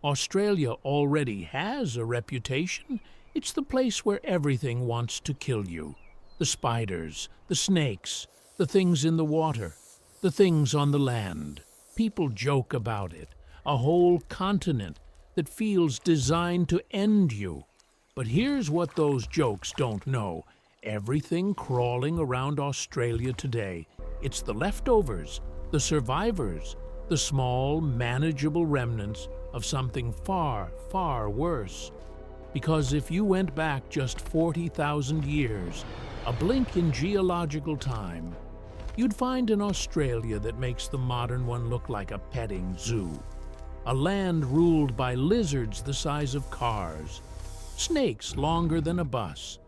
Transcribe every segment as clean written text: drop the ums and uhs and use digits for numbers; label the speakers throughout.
Speaker 1: Australia already has a reputation. It's the place where everything wants to kill you. The spiders, the snakes, the things in the water, the things on the land. People joke about it. A whole continent that feels designed to end you. But here's what those jokes don't know. Everything crawling around Australia today, it's the leftovers, the survivors, the small, manageable remnants of something far, far worse. Because if you went back just 40,000 years, a blink in geological time, you'd find an Australia that makes the modern one look like a petting zoo. A land ruled by lizards the size of cars, snakes longer than a bus,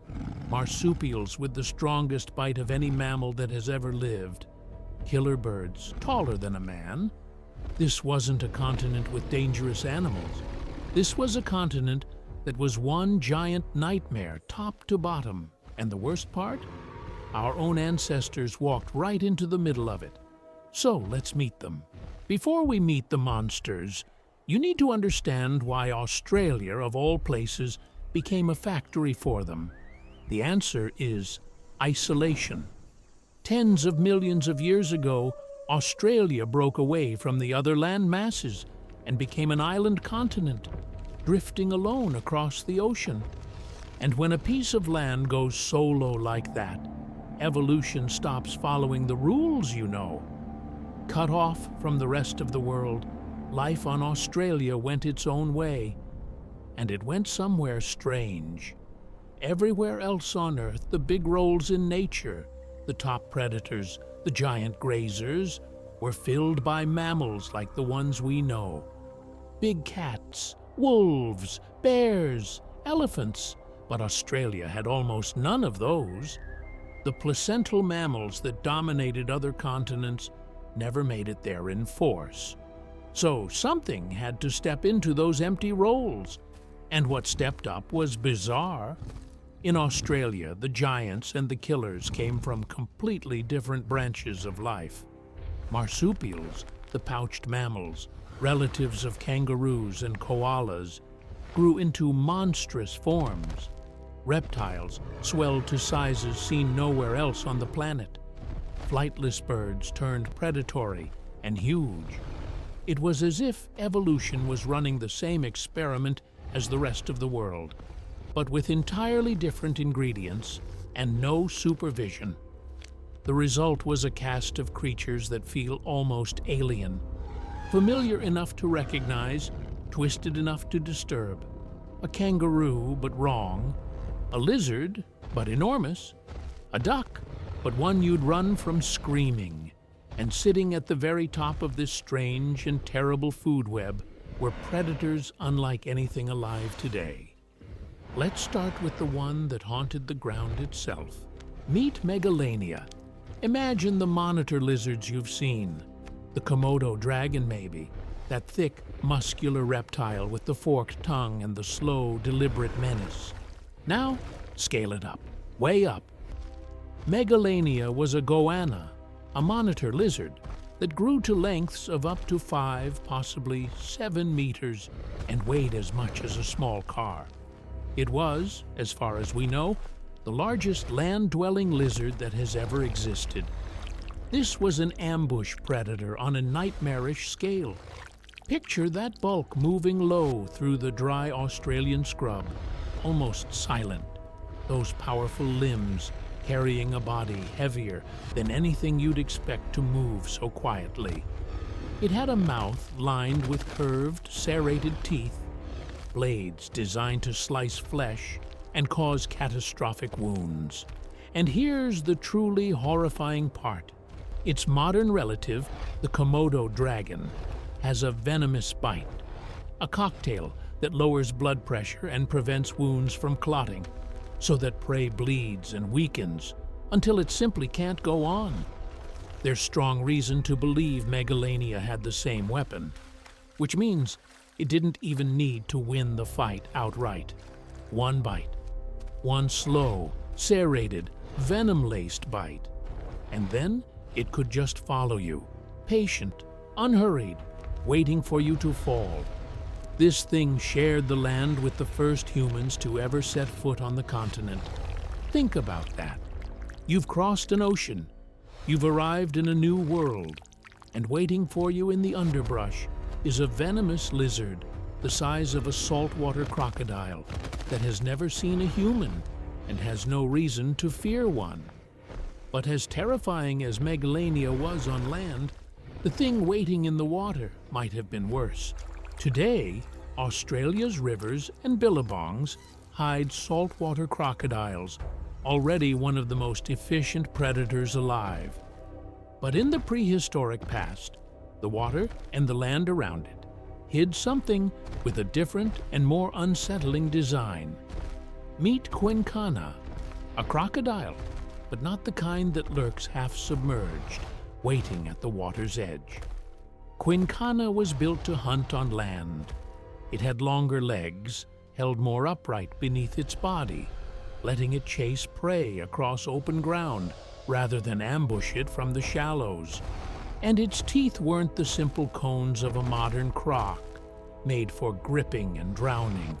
Speaker 1: marsupials with the strongest bite of any mammal that has ever lived, killer birds taller than a man. This wasn't a continent with dangerous animals. This was a continent that was one giant nightmare, top to bottom. And the worst part? Our own ancestors walked right into the middle of it. So let's meet them. Before we meet the monsters, you need to understand why Australia, of all places, became a factory for them. The answer is isolation. Tens of millions of years ago, Australia broke away from the other land masses and became an island continent, drifting alone across the ocean. And when a piece of land goes solo like that, evolution stops following the rules, you know. Cut off from the rest of the world, life on Australia went its own way. And it went somewhere strange. Everywhere else on Earth, the big roles in nature, the top predators, the giant grazers, were filled by mammals like the ones we know. Big cats, wolves, bears, elephants, but Australia had almost none of those. The placental mammals that dominated other continents never made it there in force. So something had to step into those empty roles. And what stepped up was bizarre. In Australia, the giants and the killers came from completely different branches of life. Marsupials, the pouched mammals, relatives of kangaroos and koalas, grew into monstrous forms. Reptiles swelled to sizes seen nowhere else on the planet. Flightless birds turned predatory and huge. It was as if evolution was running the same experiment as the rest of the world, but with entirely different ingredients and no supervision. The result was a cast of creatures that feel almost alien, familiar enough to recognize, twisted enough to disturb. A kangaroo, but wrong. A lizard, but enormous. A duck, but one you'd run from screaming. And sitting at the very top of this strange and terrible food web were predators unlike anything alive today. Let's start with the one that haunted the ground itself. Meet Megalania. Imagine the monitor lizards you've seen. The Komodo dragon, maybe. That thick, muscular reptile with the forked tongue and the slow, deliberate menace. Now, scale it up, way up. Megalania was a goanna, a monitor lizard that grew to lengths of up to 5, possibly 7 meters, and weighed as much as a small car. It was, as far as we know, the largest land-dwelling lizard that has ever existed. This was an ambush predator on a nightmarish scale. Picture that bulk moving low through the dry Australian scrub, almost silent. Those powerful limbs carrying a body heavier than anything you'd expect to move so quietly. It had a mouth lined with curved, serrated teeth, blades designed to slice flesh and cause catastrophic wounds. And here's the truly horrifying part. Its modern relative, the Komodo dragon, has a venomous bite, a cocktail that lowers blood pressure and prevents wounds from clotting, so that prey bleeds and weakens until it simply can't go on. There's strong reason to believe Megalania had the same weapon, which means it didn't even need to win the fight outright. One bite, one slow, serrated, venom-laced bite, and then it could just follow you, patient, unhurried, waiting for you to fall. This thing shared the land with the first humans to ever set foot on the continent. Think about that. You've crossed an ocean. You've arrived in a new world. And waiting for you in the underbrush is a venomous lizard the size of a saltwater crocodile that has never seen a human and has no reason to fear one. But as terrifying as Megalania was on land, the thing waiting in the water might have been worse. Today, Australia's rivers and billabongs hide saltwater crocodiles, already one of the most efficient predators alive. But in the prehistoric past, the water and the land around it hid something with a different and more unsettling design. Meet Quincana, a crocodile, but not the kind that lurks half submerged, waiting at the water's edge. Quincana was built to hunt on land. It had longer legs, held more upright beneath its body, letting it chase prey across open ground rather than ambush it from the shallows. And its teeth weren't the simple cones of a modern croc, made for gripping and drowning.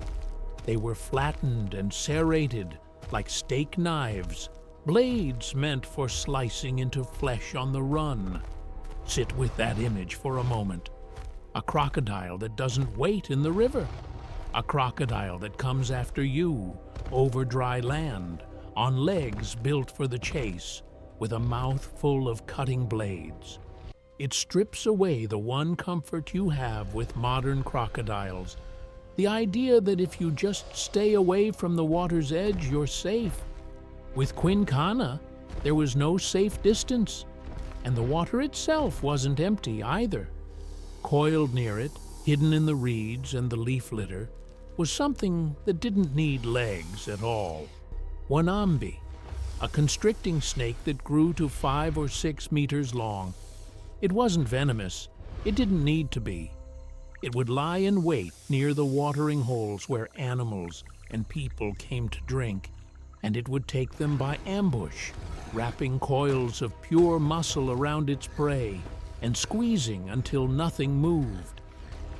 Speaker 1: They were flattened and serrated like steak knives, blades meant for slicing into flesh on the run. Sit with that image for a moment. A crocodile that doesn't wait in the river. A crocodile that comes after you over dry land, on legs built for the chase, with a mouth full of cutting blades. It strips away the one comfort you have with modern crocodiles, the idea that if you just stay away from the water's edge, you're safe. With Quincana, there was no safe distance, and the water itself wasn't empty either. Coiled near it, hidden in the reeds and the leaf litter, was something that didn't need legs at all. Wanambi, a constricting snake that grew to 5 or 6 meters long. It wasn't venomous. It didn't need to be. It would lie in wait near the watering holes where animals and people came to drink, and it would take them by ambush, wrapping coils of pure muscle around its prey and squeezing until nothing moved.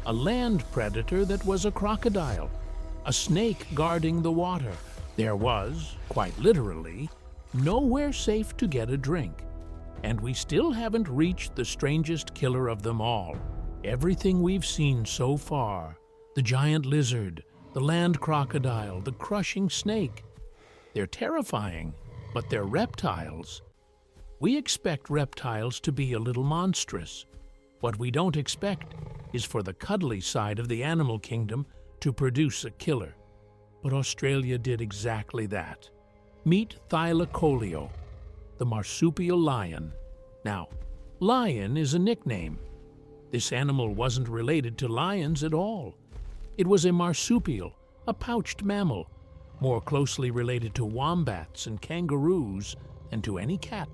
Speaker 1: A land predator that was a crocodile, a snake guarding the water. There was, quite literally, nowhere safe to get a drink. And we still haven't reached the strangest killer of them all. Everything we've seen so far, the giant lizard, the land crocodile, the crushing snake, they're terrifying, but they're reptiles. We expect reptiles to be a little monstrous. What we don't expect is for the cuddly side of the animal kingdom to produce a killer. But Australia did exactly that. Meet Thylacoleo, the marsupial lion. Now, lion is a nickname. This animal wasn't related to lions at all. It was a marsupial, a pouched mammal, more closely related to wombats and kangaroos than to any cat,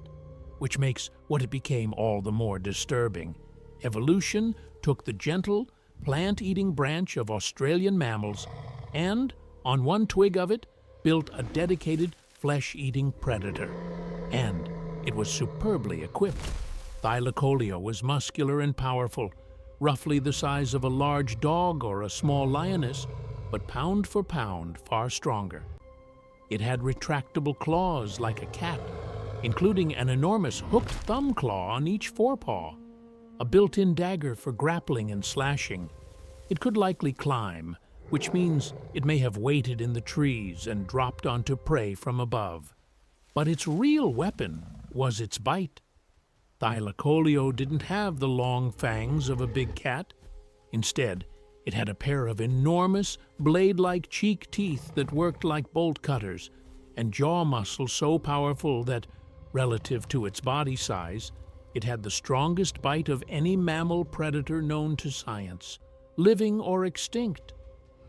Speaker 1: which makes what it became all the more disturbing. Evolution took the gentle, plant-eating branch of Australian mammals and, on one twig of it, built a dedicated flesh-eating predator. And it was superbly equipped. Thylacoleo was muscular and powerful, roughly the size of a large dog or a small lioness, but pound for pound far stronger. It had retractable claws like a cat, including an enormous hooked thumb claw on each forepaw, a built-in dagger for grappling and slashing. It could likely climb, which means it may have waited in the trees and dropped onto prey from above. But its real weapon was its bite. Thylacoleo didn't have the long fangs of a big cat. Instead, it had a pair of enormous, blade-like cheek teeth that worked like bolt cutters, and jaw muscle so powerful that, relative to its body size, it had the strongest bite of any mammal predator known to science, living or extinct.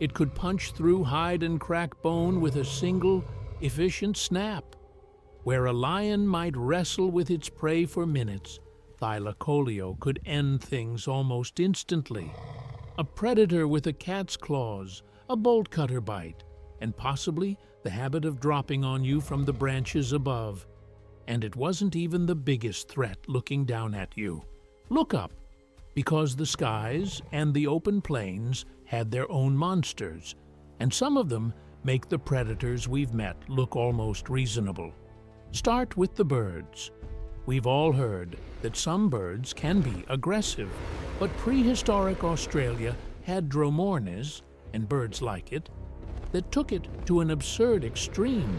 Speaker 1: It could punch through hide and crack bone with a single, efficient snap. Where a lion might wrestle with its prey for minutes, Thylacoleo could end things almost instantly. A predator with a cat's claws, a bolt cutter bite, and possibly the habit of dropping on you from the branches above. And it wasn't even the biggest threat looking down at you. Look up, because the skies and the open plains had their own monsters, and some of them make the predators we've met look almost reasonable. Start with the birds. We've all heard that some birds can be aggressive, but prehistoric Australia had Dromornis, and birds like it, that took it to an absurd extreme.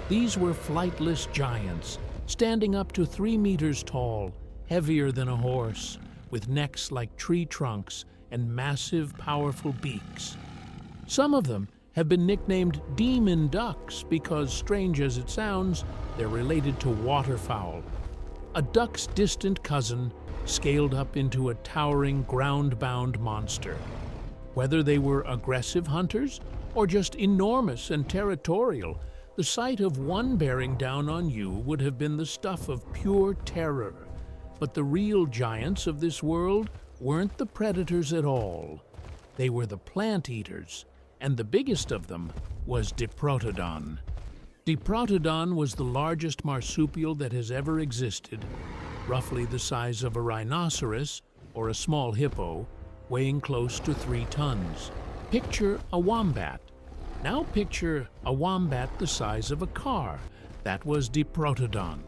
Speaker 1: These were flightless giants, standing up to 3 meters tall, heavier than a horse, with necks like tree trunks and massive, powerful beaks. Some of them have been nicknamed demon ducks because, strange as it sounds, they're related to waterfowl, a duck's distant cousin scaled up into a towering, ground-bound monster. Whether they were aggressive hunters or just enormous and territorial, the sight of one bearing down on you would have been the stuff of pure terror. But the real giants of this world weren't the predators at all. They were the plant eaters, and the biggest of them was Diprotodon. Diprotodon was the largest marsupial that has ever existed, roughly the size of a rhinoceros or a small hippo, weighing close to 3 tons. Picture a wombat. Now picture a wombat the size of a car. That was Diprotodon.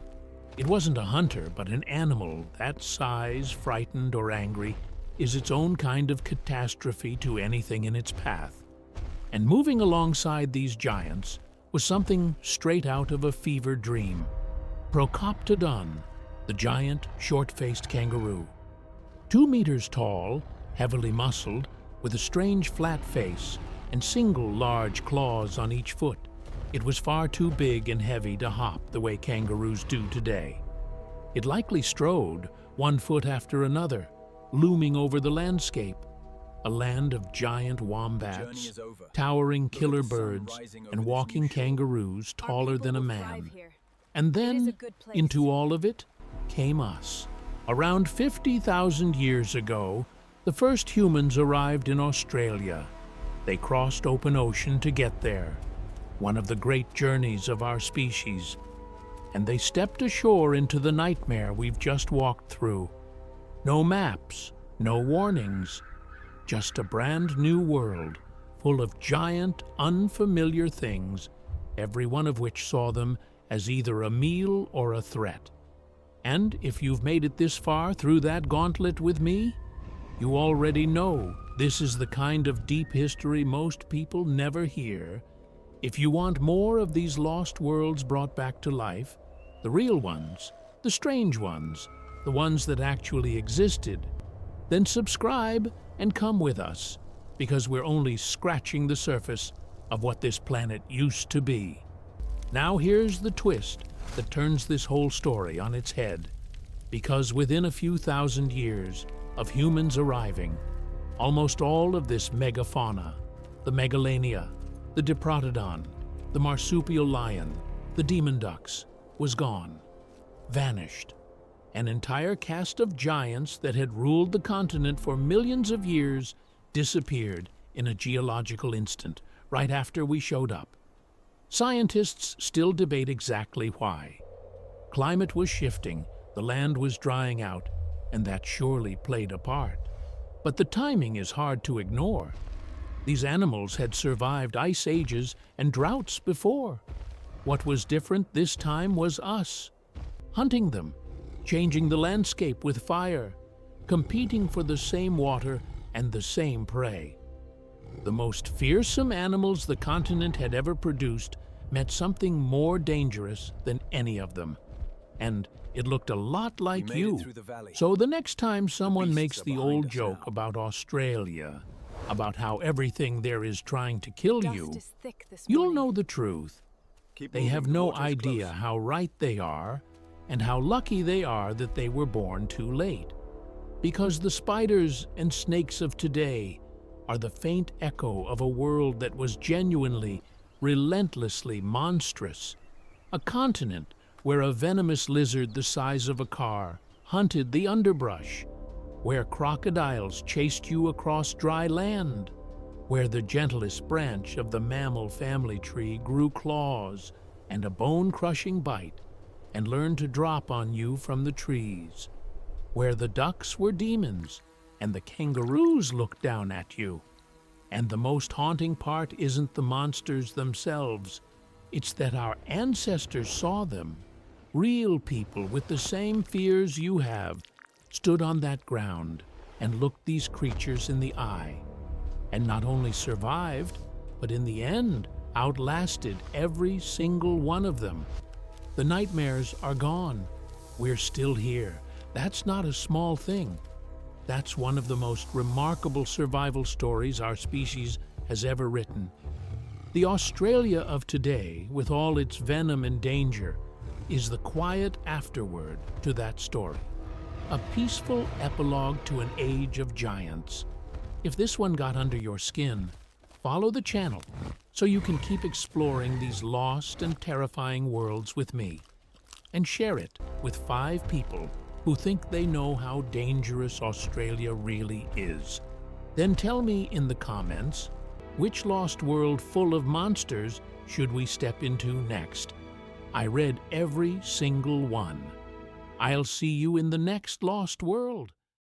Speaker 1: It wasn't a hunter, but an animal that size, frightened or angry, is its own kind of catastrophe to anything in its path. And moving alongside these giants was something straight out of a fever dream. Procoptodon, the giant, short-faced kangaroo. 2 meters tall, heavily muscled, with a strange flat face and single large claws on each foot. It was far too big and heavy to hop the way kangaroos do today. It likely strode, 1 foot after another, looming over the landscape, a land of giant wombats, towering killer birds, and walking kangaroos taller than a man. And then, into all of it, came us. Around 50,000 years ago, the first humans arrived in Australia. They crossed open ocean to get there, one of the great journeys of our species, and they stepped ashore into the nightmare we've just walked through. No maps, no warnings, just a brand new world full of giant, unfamiliar things, every one of which saw them as either a meal or a threat. And if you've made it this far through that gauntlet with me, you already know this is the kind of deep history most people never hear. If you want more of these lost worlds brought back to life, the real ones, the strange ones, the ones that actually existed, then subscribe and come with us, because we're only scratching the surface of what this planet used to be. Now here's the twist that turns this whole story on its head. Because within a few thousand years of humans arriving, almost all of this megafauna, the Megalania, the Diprotodon, the marsupial lion, the demon ducks, was gone, vanished. An entire cast of giants that had ruled the continent for millions of years disappeared in a geological instant, right after we showed up. Scientists still debate exactly why. Climate was shifting, the land was drying out, and that surely played a part. But the timing is hard to ignore. These animals had survived ice ages and droughts before. What was different this time was us, hunting them, changing the landscape with fire, competing for the same water and the same prey. The most fearsome animals the continent had ever produced met something more dangerous than any of them. And it looked a lot like you. So the next time someone makes the old joke about Australia, about how everything there is trying to kill you, you'll know the truth. They have no idea how right they are and how lucky they are that they were born too late. Because the spiders and snakes of today are the faint echo of a world that was genuinely, relentlessly monstrous. A continent where a venomous lizard the size of a car hunted the underbrush, where crocodiles chased you across dry land, where the gentlest branch of the mammal family tree grew claws and a bone-crushing bite and learned to drop on you from the trees, where the ducks were demons and the kangaroos looked down at you, And the most haunting part isn't the monsters themselves. It's that our ancestors saw them. Real people with the same fears you have stood on that ground and looked these creatures in the eye. And not only survived, but in the end, outlasted every single one of them. The nightmares are gone. We're still here. That's not a small thing. That's one of the most remarkable survival stories our species has ever written. The Australia of today, with all its venom and danger, is the quiet afterword to that story. A peaceful epilogue to an age of giants. If this one got under your skin, follow the channel so you can keep exploring these lost and terrifying worlds with me. And share it with 5 people who think they know how dangerous Australia really is. Then tell me in the comments, which lost world full of monsters should we step into next? I read every single one. I'll see you in the next lost world.